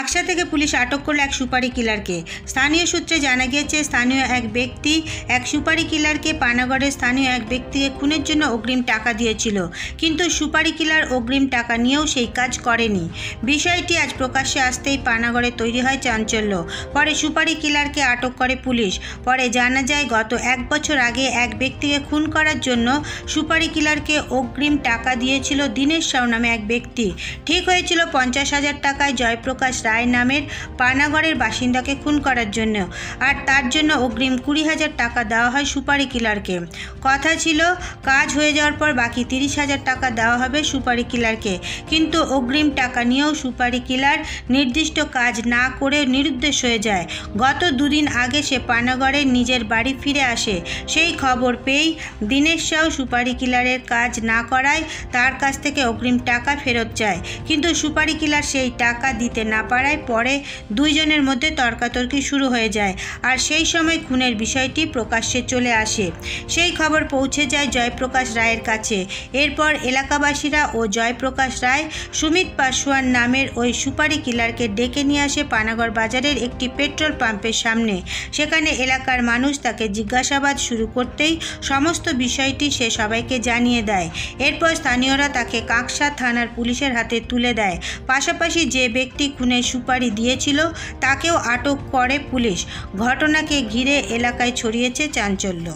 বাক্সা থেকে পুলিশ আটক করল এক সুপারি কিলারকে। স্থানীয় সূত্রে জানা গিয়েছে, স্থানীয় এক ব্যক্তি এক সুপারি কিলারকে পানাগড়ের স্থানীয় এক ব্যক্তিকে খুনের জন্য অগ্রিম টাকা দিয়েছিল, কিন্তু সুপারি কিলার অগ্রিম টাকা নিয়েও সেই কাজ করেনি। বিষয়টি আজ প্রকাশ্যে আসতেই পানাগড়ে তৈরি হয় চাঞ্চল্য। পরে সুপারি কিলারকে আটক করে পুলিশ। পরে জানা যায়, গত 1 বছর আগে এক ব্যক্তিকে খুন করার জন্য সুপারি কিলারকে অগ্রিম টাকা দিয়েছিল দীনেশ সাউ নামে এক ব্যক্তি। ঠিক হয়েছিল 50,000 টাকায় জয়প্রকাশ রায় নামের পানাগড়ের বাসিন্দাকে খুন করার জন্য, আর তার জন্য অগ্রিম 20,000 টাকা দেওয়া হয় সুপারি কিলারকে। কথা ছিল কাজ হয়ে যাওয়ার পর বাকি 30,000 টাকা দেওয়া হবে সুপারি কিলারকে, কিন্তু অগ্রিম টাকা নিয়েও সুপারি কিলার নির্দিষ্ট কাজ না করে নিরুদ্দেশ হয়ে যায়। গত 2 দিন আগে সে পানাগড়ে নিজের বাড়ি ফিরে আসে। সেই খবর পেয়েই দীনেশ সাউ সুপারি কিলারের কাজ না করায় তার কাছ থেকে অগ্রিম টাকা ফেরত চায়, কিন্তু সুপারি কিলার সেই টাকা দিতে না পারায় পরে দুইজনের মধ্যে তর্কাতর্কি শুরু হয়ে যায়, আর সেই সময় খুনের বিষয়টি প্রকাশ্যে চলে আসে। সেই খবর পৌঁছে যায় জয়প্রকাশ রায়ের কাছে। এরপর এলাকাবাসীরা ও জয়প্রকাশ রায় সুমিত পাসওয়ান নামের ওই সুপারি কিলারকে ডেকে নিয়ে আসে পানাগড় বাজারের একটি পেট্রোল পাম্পের সামনে। সেখানে এলাকার মানুষ তাকে জিজ্ঞাসাবাদ শুরু করতেই সমস্ত বিষয়টি সে সবাইকে জানিয়ে দেয়। এরপর স্থানীয়রা তাকে কাঁকসা থানার পুলিশের হাতে তুলে দেয়। পাশাপাশি যে ব্যক্তি খুনের সুপারি দিয়েছিল তাকেও আটক করে পুলিশ। ঘটনাকে ঘিরে এলাকায় ছড়িয়েছে চাঞ্চল্য।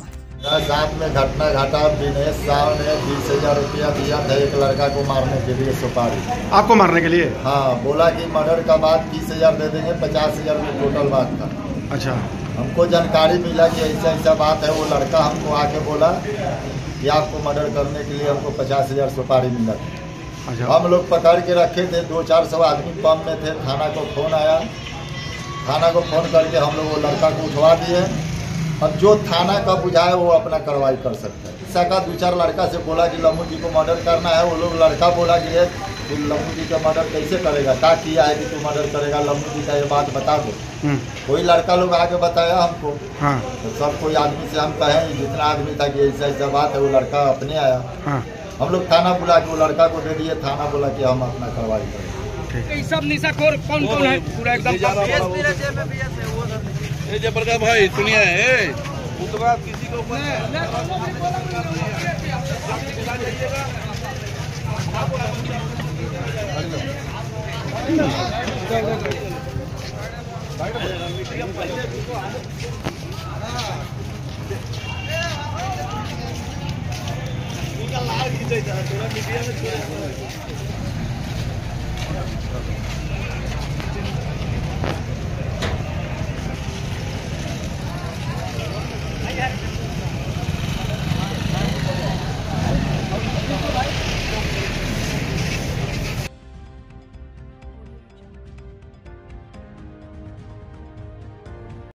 रात में घटना घटा। दिनेश साव ने 20,000 रुपया दिया था एक लड़का को मारने के लिए सुपारी। आपको मारने के लिए? हाँ, बोला कि मर्डर का बाद 20,000 दे देंगे, 50,000 में टोटल बात था। अच्छा, हमको जानकारी मिला कि ऐसा ऐसा बात है। वो लड़का हमको आके बोला कि आपको मर्डर करने के लिए हमको 50,000 सुपारी मिला। अच्छा। हम लोग पकड़ के रखे थे। 200-400 आदमी पंप में थे। थाना को फोन आया। थाना को फोन करके हम लोग वो लड़का को उठवा दिए। अब जो थाना का बुझाए वो अपना कार्रवाई कर सकता है। सका 2-4 लड़का से बोला कि लम्बू जी को मर्डर करना है। वो लोग लड़का बोला कि तू लम्बू जी का मर्डर कैसे करेगा, क्या किया है कि तू मर्डर करेगा, लम्बू जी का ये बात बता दो। कोई लड़का लोग आके बताया हमको। हाँ। तो सब कोई आदमी से हम कहें, जितना आदमी था कि ऐसा ऐसा बात है, वो लड़का अपने आया। हाँ। हम लोग थाना बुला के वो लड़का को दे दिए। थाना बोला कि हम अपना कार्रवाई करेंगे। सब निशाखोर कौन कौन है पूरा एकदम? जयप्रकाश भाई सुनिए, किसी को मीडिया में